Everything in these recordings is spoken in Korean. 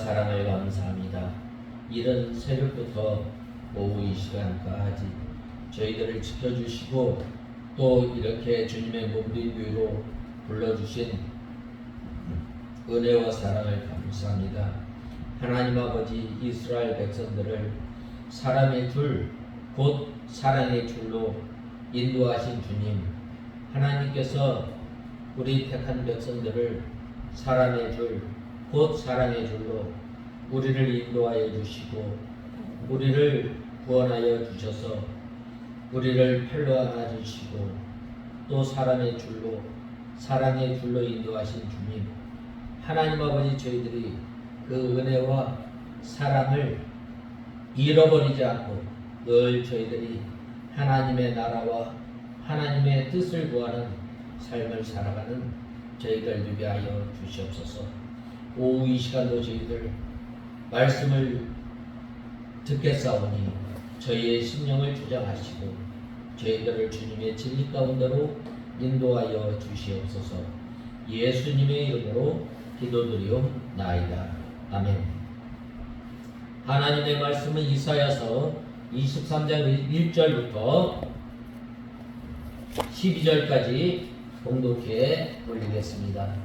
사랑을 감사합니다. 이른 새벽부터 오후 이 시간까지 저희들을 지켜주시고 또 이렇게 주님의 몸된 교회로 불러주신 은혜와 사랑을 감사합니다. 하나님 아버지, 이스라엘 백성들을 사람의 줄, 곧 사랑의 줄로 인도하신 주님, 하나님께서 우리 택한 백성들을 사람의 줄, 곧 사랑의 줄로 우리를 인도하여 주시고 우리를 구원하여 주셔서 우리를 팔로 안아 주시고 또 사람의 줄로, 사랑의 줄로 인도하신 주님, 하나님 아버지, 저희들이 그 은혜와 사랑을 잃어버리지 않고 늘 저희들이 하나님의 나라와 하나님의 뜻을 구하는 삶을 살아가는 저희들 되게 하여 주시옵소서. 오후 이 시간도 저희들 말씀을 듣겠사오니 저희의 심령을 주장하시고 저희들을 주님의 진리 가운데로 인도하여 주시옵소서. 예수님의 이름으로 기도드리옵나이다. 아멘. 하나님의 말씀은 이사야서 23장 1절부터 12절까지 봉독해 올리겠습니다.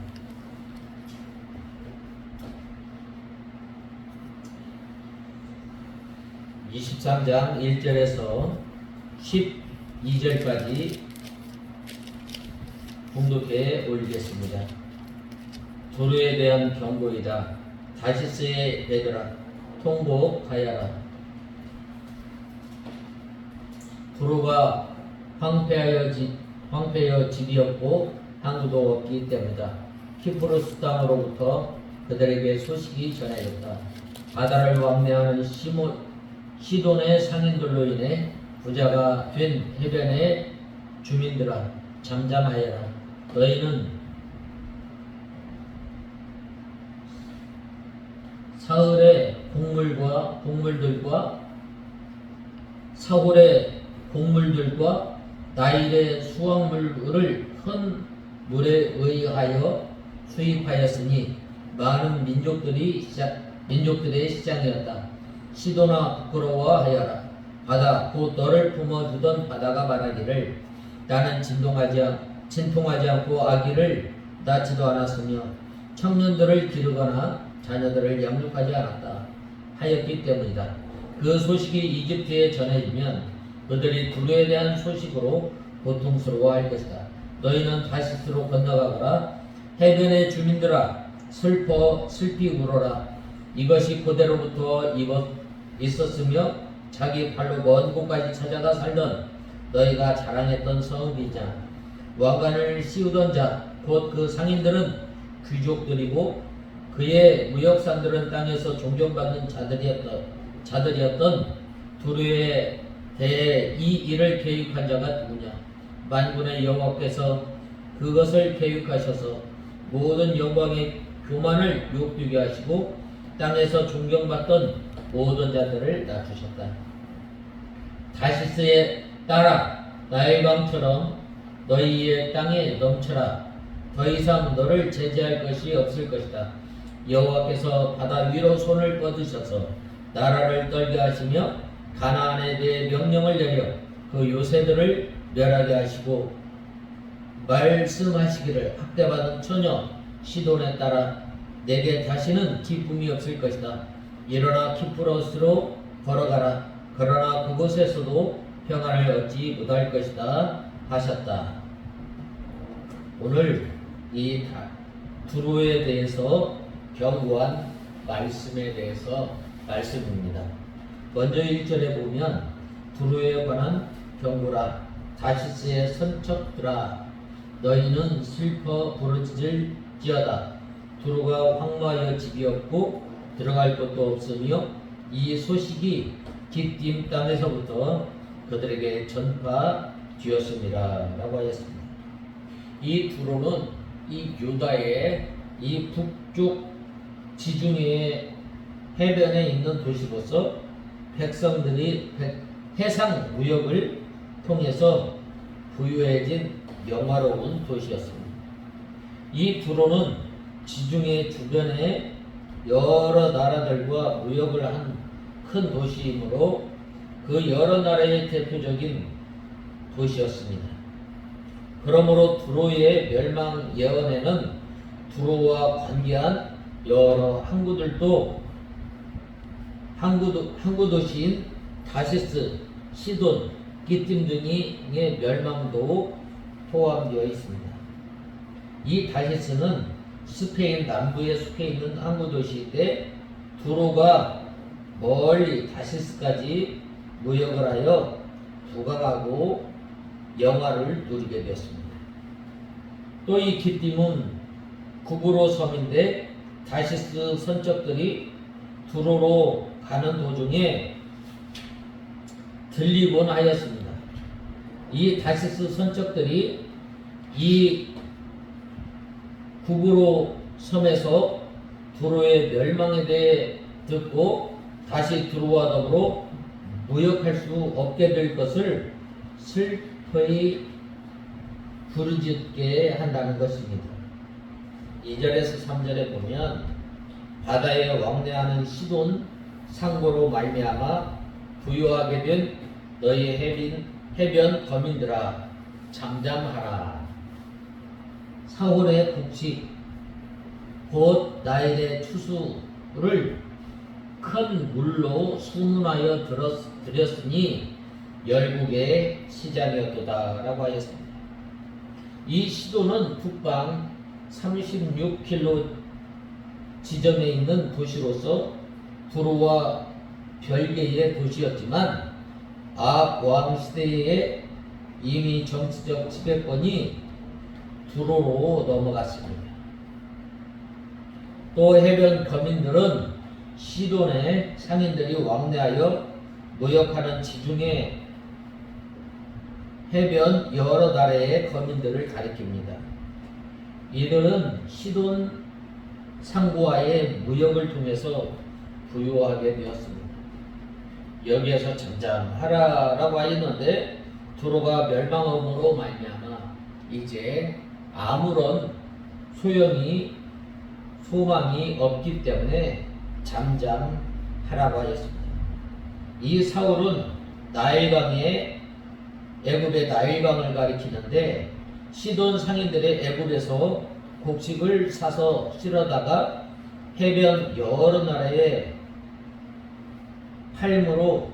(23장) 1절에서 12절까지 봉독해 올리겠습니다. 두루에 대한 경고이다. 다시스의 얘들아, 통곡하여라. 두루가 황폐하여 집이 없고 항구도 없기 때문이다. 키프로스 땅으로부터 그들에게 소식이 전해졌다. 바다를 왕래하는 시돈의 상인들로 인해 부자가 된 해변의 주민들아, 잠잠하여라. 너희는 사흘의 곡물들과 나일의 수확물을 큰 물에 의하여 수입하였으니 많은 민족들의 시장이었다. 시도나 부끄러워하여라. 바다, 곧 너를 품어주던 바다가 말하기를 나는 진통하지 않고 아기를 낳지도 않았으며 청년들을 기르거나 자녀들을 양육하지 않았다 하였기 때문이다. 그 소식이 이집트에 전해지면 그들이 두루에 대한 소식으로 고통스러워할 것이다. 너희는 다시스로 건너가거라. 해변의 주민들아, 슬피 울어라. 이것이 그대로부터 있었으며 자기 발로 먼 곳까지 찾아가 살던 너희가 자랑했던 성읍이자 왕관을 씌우던 자, 곧 그 상인들은 귀족들이고 그의 무역산들은 땅에서 존경받는 자들이었던 두루에 대해 이 일을 계획한 자가 누구냐? 만군의 여호와께서 그것을 계획하셔서 모든 영광의 교만을 욕되게 하시고 땅에서 존경받던 모든 자들을 낮추셨다. 다시스에 따라 나일강처럼 너희의 땅에 넘쳐라. 더 이상 너를 제재할 것이 없을 것이다. 여호와께서 바다 위로 손을 뻗으셔서 나라를 떨게 하시며 가나안에 대해 명령을 내려 그 요새들을 멸하게 하시고 말씀하시기를 학대받은 처녀 시돈에 따라 내게 다시는 기쁨이 없을 것이다. 일어나 키프로스로 걸어가라. 그러나 그곳에서도 평안을 얻지 못할 것이다 하셨다. 오늘 이 두루에 대해서 경고한 말씀에 대해서 말씀입니다. 먼저 1절에 보면 두루에 관한 경고라. 다시스의 선척들아, 너희는 슬퍼 부르짖을지어다. 두루가 황무하여 집이 없고 들어갈 곳도 없으며 이 소식이 깃딤 땅에서부터 그들에게 전파되었습니다 라고 하였습니다. 이 두루는 이 유다의 이 북쪽 지중해 해변에 있는 도시로서 백성들이 해상 무역을 통해서 부유해진 영화로운 도시였습니다. 이 두로는 지중해 주변에 여러 나라들과 무역을 한 큰 도시이므로 그 여러 나라의 대표적인 도시였습니다. 그러므로 두로의 멸망 예언에는 두로와 관계한 여러 항구 도시인 다시스, 시돈, 기띔 등의 멸망도 포함되어 있습니다. 이 다시스는 스페인 남부에 속해 있는 항구 도시인데 두로가 멀리 다시스까지 무역을 하여 부강하고 영화를 누리게 되었습니다. 또 이 기띔은 구브로 섬인데 다시스 선적들이 두로로 가는 도중에 들리곤 하였습니다. 이 다시스 선적들이 이 구브로 섬에서 두로의 멸망에 대해 듣고 다시 두로와 더불어 무역할 수 없게 될 것을 슬퍼이 부르짖게 한다는 것입니다. 2절에서 3절에 보면 바다에 왕래하는 시돈 상고로 말미암아 부유하게 된 너희 해변 거민들아 잠잠하라. 사홀의 곡식 곧 나일의 추수를 큰 물로 소문하여 드렸으니 열국의 시장이었도다 라고 하였습니다. 이 시도는 북방 36km 지점에 있는 도시로서 두로와 별개의 도시였지만 아합 왕 시대에 이미 정치적 지배권이 두로로 넘어갔습니다. 또 해변 거민들은 시돈의 상인들이 왕래하여 무역하는 지중해 해변 여러 나라의 거민들을 가리킵니다. 이들은 시돈 상고와의 무역을 통해서 부유하게 되었습니다. 여기에서 잠잠하라라고 하였는데 두로가 멸망함으로 말미암아 이제 아무런 소망이 없기 때문에 잠잠하라고 하였습니다. 이 사울은 애굽의 나일강을 가리키는데 시돈 상인들의 애굽에서 곡식을 사서 실어다가 해변 여러 나라에 팔므로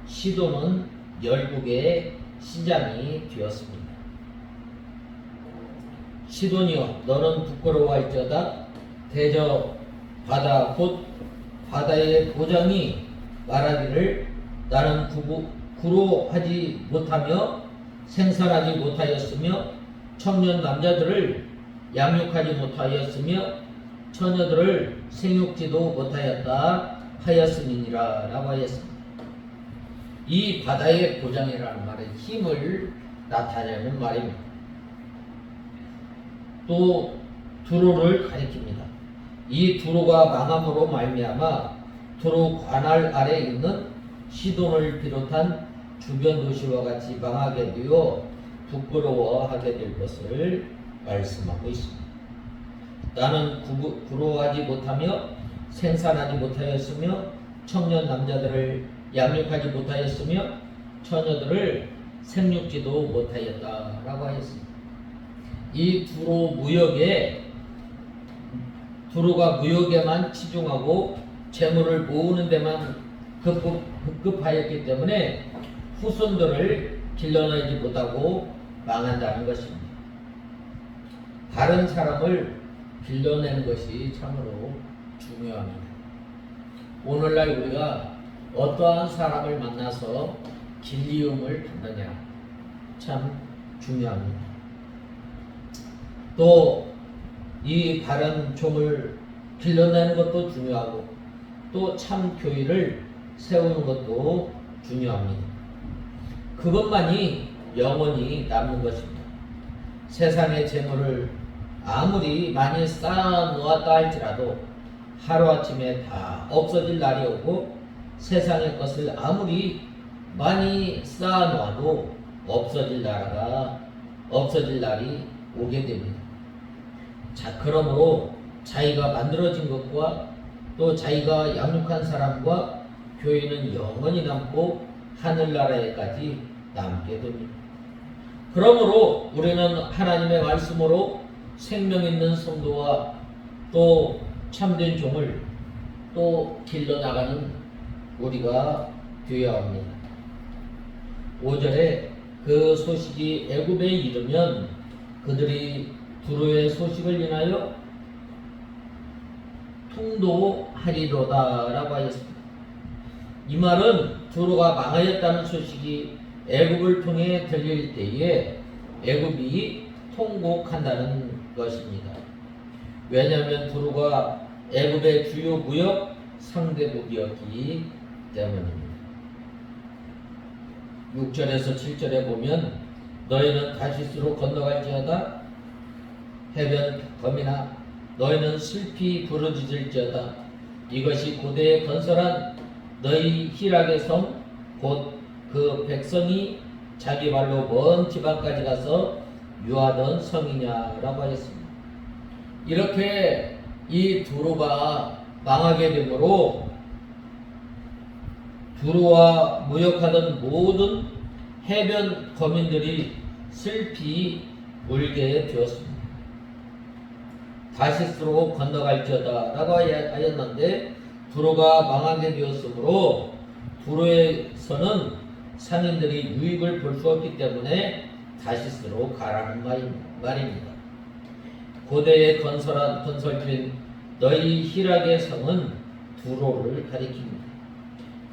시돈은 열국의 시장이 되었습니다. 시돈이여 너는 부끄러워할지어다. 대저 바다 곧 바다의 보장이 말하기를 나는 구로하지 못하며 생산하지 못하였으며 청년 남자들을 양육하지 못하였으며 처녀들을 생육지도 못하였다 하였음이니라 라고 하였습니다. 이 바다의 보장이라는 말은 힘을 나타내는 말입니다. 또 두로를 가리킵니다. 이 두로가 망함으로 말미암아 두로 관할 아래 있는 시돈을 비롯한 주변 도시와 같이 망하게 되어 부끄러워하게 될 것을 말씀하고 있습니다. 나는 구로하지 못하며 생산하지 못하였으며 청년 남자들을 양육하지 못하였으며 처녀들을 생육지도 못하였다라고 하였습니다. 이 두로가 무역에만 치중하고 재물을 모으는 데만 급급하였기 때문에 후손들을 길러내지 못하고 망한다는 것입니다. 다른 사람을 길러내는 것이 참으로 중요합니다. 오늘날 우리가 어떠한 사람을 만나서 길리움을 받느냐 참 중요합니다. 또 이 바른 종을 길러내는 것도 중요하고 또 참 교회를 세우는 것도 중요합니다. 그것만이 영원히 남는 것입니다. 세상의 재물을 아무리 많이 쌓아놓았다 할지라도 하루아침에 다 없어질 날이 오고 세상의 것을 아무리 많이 쌓아놓아도 없어질 날이 오게 됩니다. 자, 그러므로 자기가 만들어진 것과 또 자기가 양육한 사람과 교회는 영원히 남고 하늘나라에까지 남게 됩니다. 그러므로 우리는 하나님의 말씀으로 생명 있는 성도와 또 참된 종을 또 길러나가는 우리가 되어야 합니다. 5절에 그 소식이 애굽에 이르면 그들이 두로의 소식을 인하여 통도하리로다 라고 하였습니다. 이 말은 두로가 망하였다는 소식이 애굽을 통해 들릴 때에 애굽이 통곡한다는 것입니다. 왜냐하면 두로가 애굽의 주요 무역 상대국이었기 때문입니다. 6절에서 7절에 보면 너희는 다시스로 건너갈지어다 해변 범이나 너희는 슬피 부르짖을지어다 이것이 고대에 건설한 너희 희락의 성 곧 그 백성이 자기 발로 먼 지방까지 가서 유하던 성이냐라고 하였습니다. 이렇게 이 두로가 망하게 되므로 두로와 무역하던 모든 해변 거민들이 슬피 울게 되었습니다. 다시스로 건너갈지어다 라고 하였는데 두로가 망하게 되었으므로 두로에서는 상인들이 유익을 볼 수 없기 때문에 다시스로 가라는 말입니다. 고대에 건설된 너희 희락의 성은 두로를 가리킵니다.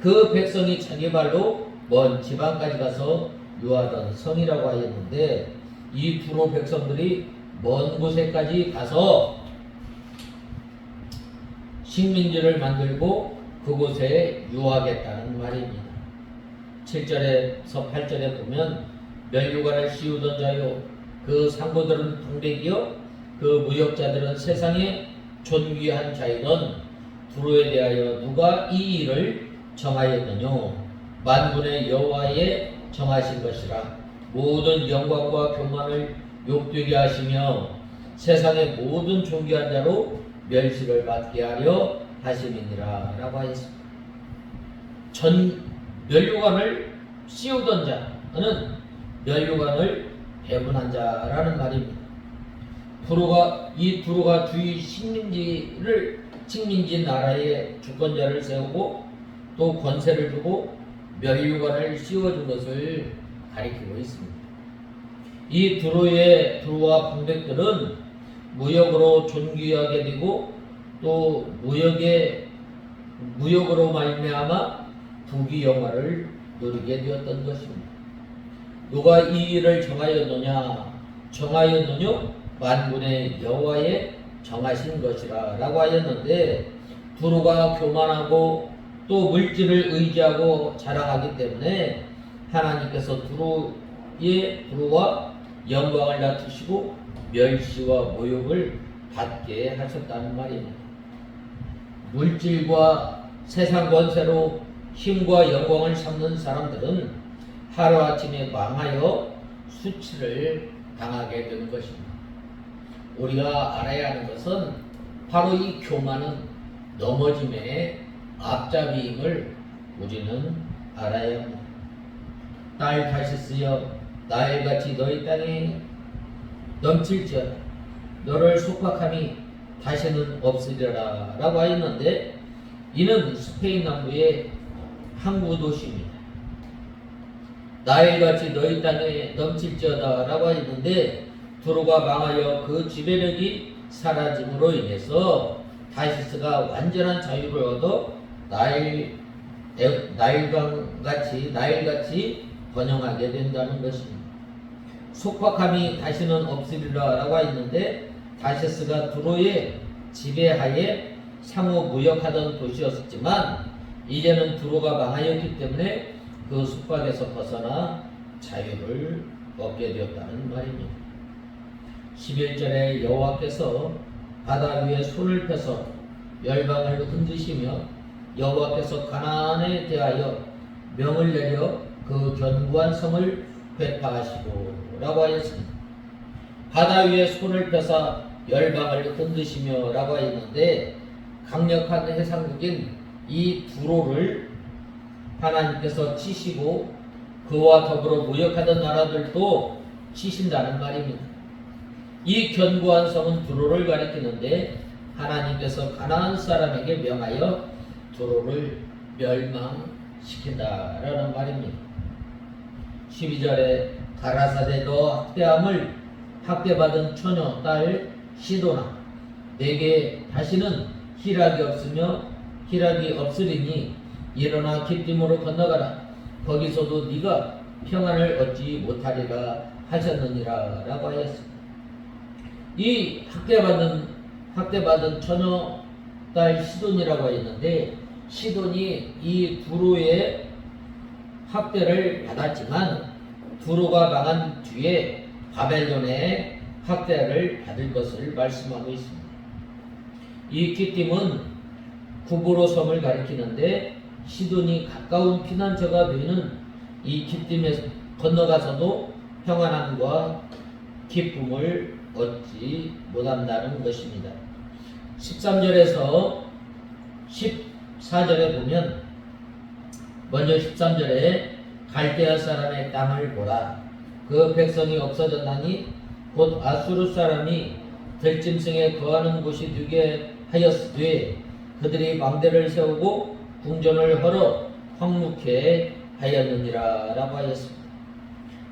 그 백성이 자기 발로 먼 지방까지 가서 유하던 성이라고 하였는데 이 두로 백성들이 먼 곳에까지 가서 식민지를 만들고 그곳에 유하겠다는 말입니다. 7절에서 8절에 보면 멸류관을 씌우던 자요 그 상고들은 방백이요 그 무역자들은 세상에 존귀한 자이던 두로에 대하여 누가 이 일을 정하였느뇨 만군의 여호와의 정하신 것이라 모든 영광과 교만을 욕되게 하시며 세상의 모든 존귀한 자로 멸시를 받게 하려 하심이니라 라고 하였습니다. 멸류관을 씌우던 자는 멸류관을 배분한 자라는 말입니다. 두로가 주위 식민지 나라의 주권자를 세우고 또 권세를 두고 멸류관을 씌워준 것을 가리키고 있습니다. 이 두로와 방백들은 무역으로 존귀하게 되고 또 무역으로 말미암아 부귀 영화를 누리게 되었던 것입니다. 누가 이 일을 정하였느냐 만군의 여호와의 정하신 것이라 라고 하였는데 두로가 교만하고 또 물질을 의지하고 자랑하기 때문에 하나님께서 두로와 영광을 낮추시고 멸시와 모욕을 받게 하셨다는 말입니다. 물질과 세상 권세로 힘과 영광을 삼는 사람들은 하루아침에 망하여 수치를 당하게 되는 것입니다. 우리가 알아야 하는 것은 바로 이 교만은 넘어짐의 앞잡이임을 우리는 알아야 합니다. 딸 다시스여 나일같이 너희 땅에 넘칠지어다 너를 속박함이 다시는 없으리라 라고 하였는데 이는 스페인 남부의 항구 도시입니다. 나일같이 너희 땅에 넘칠지어다 라고 하였는데 두로가 망하여 그 지배력이 사라짐으로 인해서 다시스가 완전한 자유를 얻어 나일같이 번영하게 된다는 것입니다. 속박함이 다시는 없으리라 라고 하였는데 다시스가 두로의 지배하에 상호 무역하던 도시였지만 이제는 두로가 망하였기 때문에 그 속박에서 벗어나 자유를 얻게 되었다는 말입니다. 11절에 여호와께서 바다 위에 손을 펴서 열방을 흔드시며 여호와께서 가나안에 대하여 명을 내려 그 견고한 성을 회파하시고 라고 하였습니다. 바다 위에 손을 펴서 열방을 흔드시며 라고 하였는데 강력한 해상국인 이 두로를 하나님께서 치시고 그와 더불어 무역하던 나라들도 치신다는 말입니다. 이 견고한 성은 두로를 가리키는데 하나님께서 가나안 사람에게 명하여 두로를 멸망시킨다라는 말입니다. 12절에 가라사대 너 학대받은 처녀 딸 시도나 내게 다시는 희락이 없으리니 일어나 깃딤으로 건너가라. 거기서도 네가 평안을 얻지 못하리라 하셨느니라 라고 하였습니다. 이 학대받은 처녀 딸 시돈이라고 하였는데 시돈이 이 두로의 학대를 받았지만 두로가 망한 뒤에 바벨론의 학대를 받을 것을 말씀하고 있습니다. 이 깃딤은 구브로 섬을 가리키는데 시돈이 가까운 피난처가 되는 이 깃딤에 건너가서도 평안함과 기쁨을 얻지 못한다는 것입니다. 13절에서 14절에 보면 먼저 13절에 갈대아 사람의 땅을 보라. 그 백성이 없어졌나니 곧 아수르 사람이 들짐승에 거하는 곳이 되게 하였으되 그들이 망대를 세우고 궁전을 헐어 황무케 하였느니라 라고 하였습니다.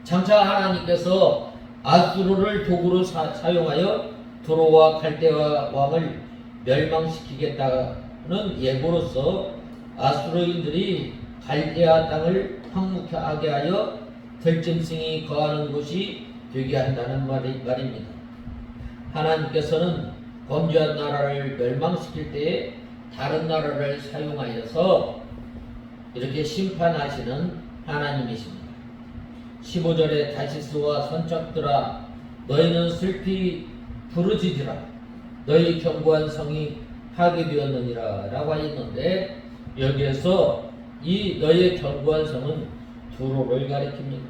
장차 하나님께서 아수르를 도구로 사용하여 두로와 갈대아 왕을 멸망시키겠다는 예고로서 아수르인들이 갈대아 땅을 황무하게 하여 들짐승이 거하는 곳이 되게 한다는 말입니다. 하나님께서는 범죄한 나라를 멸망시킬 때에 다른 나라를 사용하여서 이렇게 심판하시는 하나님이십니다. 15절에 다시스와 선착들아 너희는 슬피 부르짖으라 너희 견고한 성이 파괴되었느니라 라고 하였는데 여기에서 이 너희의 견고한 성은 두로를 가리킵니다.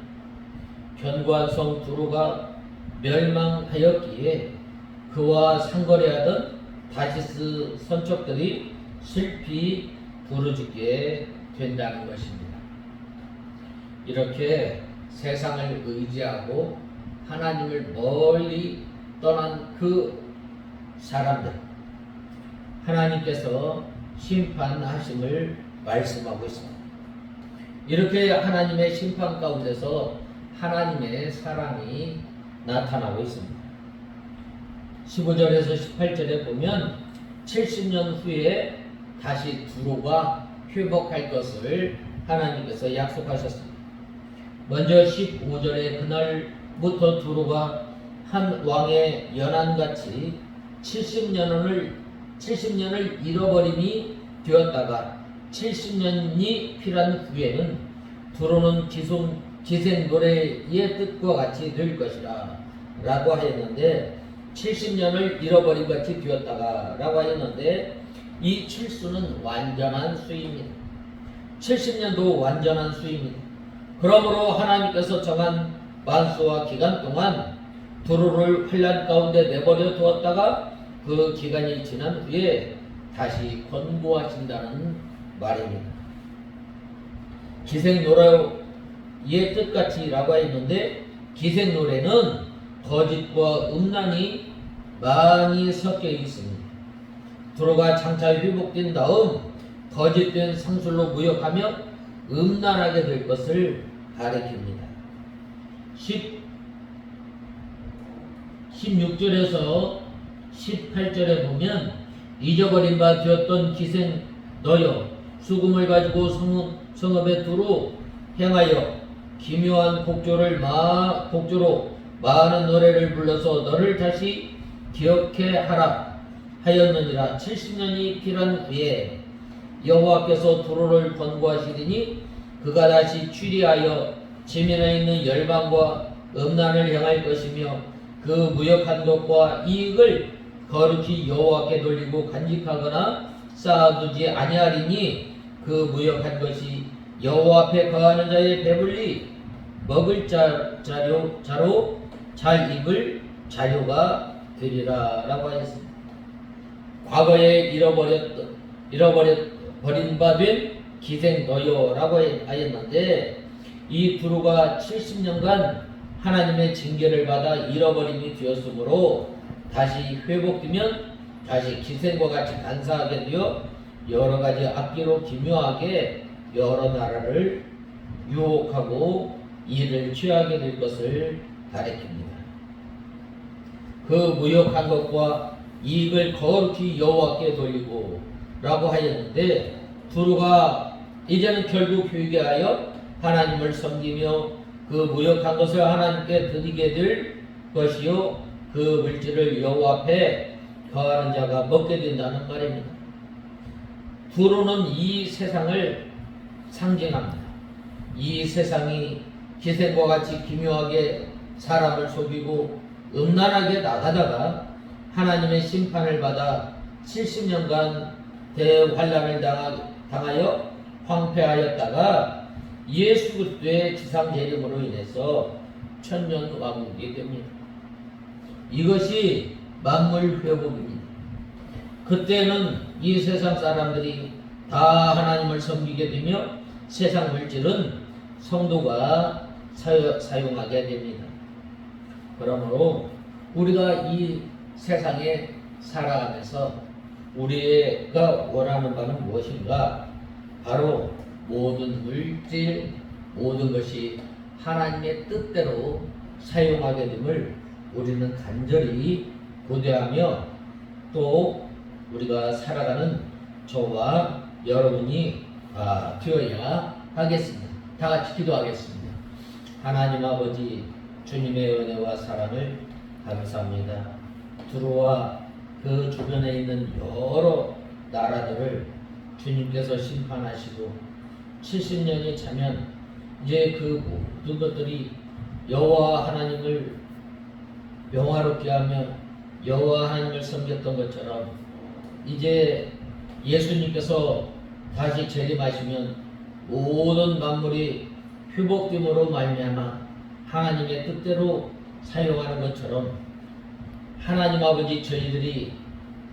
견고한 성 두로가 멸망하였기에 그와 상거래하던 다시스 선척들이 슬피 부르짖게 된다는 것입니다. 이렇게 세상을 의지하고 하나님을 멀리 떠난 그 사람들 하나님께서 심판하심을 말씀하고 있습니다. 이렇게 하나님의 심판 가운데서 하나님의 사랑이 나타나고 있습니다. 15절에서 18절에 보면 70년 후에 다시 두로가 회복할 것을 하나님께서 약속하셨습니다. 먼저 15절에 그날부터 두로가 한 왕의 연한같이 70년을 잃어버림이 되었다가 70년이 필요한 후에는 두로는 기생 노래의 뜻과 같이 될 것이라 라고 하였는데 70년을 잃어버린 같이 되었다가 라고 하였는데 이 7수는 완전한 수입니다. 70년도 완전한 수입니다. 그러므로 하나님께서 정한 만수와 기간 동안 두로를 환난 가운데 내버려 두었다가 그 기간이 지난 후에 다시 권고하신다는 말입니다. 기생노래의 뜻같이 라고 했는데 기생노래는 거짓과 음란이 많이 섞여 있습니다. 두로가 장차 회복된 다음 거짓된 상술로 무역하며 음란하게 될 것을 가리킵니다. 16절에서 18절에 보면 잊어버린 바 되었던 기생 너여 수금을 가지고 성읍에 두루 행하여 기묘한 곡조로 많은 노래를 불러서 너를 다시 기억해 하라 하였느니라. 70년이 필요한 후에 여호와께서 두로를 권고하시리니 그가 다시 취리하여 지면에 있는 열방과 음란을 향할 것이며 그 무역한 것과 이익을 거룩히 여호와께 돌리고 간직하거나 쌓아두지 아니하리니 그 무역한 것이 여호와 앞에 거하는 자의 배불리 먹을 자로 잘 입을 자료가 되리라 라고 하였습니다. 과거에 잃어버린 바 된 기생 너요라고 하였는데, 이 두루가 70년간 하나님의 징계를 받아 잃어버림이 되었으므로 다시 회복되면 다시 기생과 같이 간사하게 되어 여러 가지 악기로 기묘하게 여러 나라를 유혹하고 이를 취하게 될 것을 가리킵니다. 그 무역한 것과 이익을 거룩히 여호와께 돌리고 라고 하였는데, 두루가 이제는 결국 회개하여 하나님을 섬기며 그 무역한 것을 하나님께 드리게 될 것이요 그 물질을 여호와 앞에 거하는 자가 먹게 된다는 말입니다. 두루는 이 세상을 상징합니다. 이 세상이 기생과 같이 기묘하게 사람을 속이고 음란하게 나가다가 하나님의 심판을 받아 70년간 대환란을 당하여 황폐하였다가 예수 그리스도의 지상 재림으로 인해서 천년 왕국이 됩니다. 이것이 만물 회복입니다. 그때는 이 세상 사람들이 다 하나님을 섬기게 되며 세상 물질은 성도가 사용하게 됩니다. 그러므로 우리가 이 세상에 살아가면서 우리가 원하는 바는 무엇인가? 바로 모든 물질, 모든 것이 하나님의 뜻대로 사용하게 됨을 우리는 간절히 고대하며, 또 우리가 살아가는 저와 여러분이 되어야 하겠습니다. 다 같이 기도하겠습니다. 하나님 아버지, 주님의 은혜와 사랑을 감사합니다. 두루와 그 주변에 있는 여러 나라들을 주님께서 심판하시고 70년이 차면 이제 그 모든 것들이 여호와 하나님을 영화롭게 하며 여호와 하나님을 섬겼던 것처럼 이제 예수님께서 다시 재림하시면 모든 만물이 회복됨으로 말미암아 하나님의 뜻대로 사용하는 것처럼, 하나님 아버지, 저희들이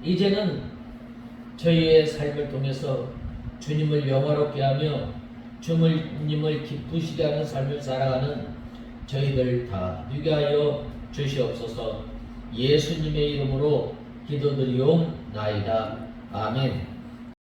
이제는 저희의 삶을 통해서 주님을 영화롭게 하며 주님을 기쁘시게 하는 삶을 살아가는 저희들 다 되게 하여 주시옵소서. 예수님의 이름으로 기도드리옵나이다. 아멘.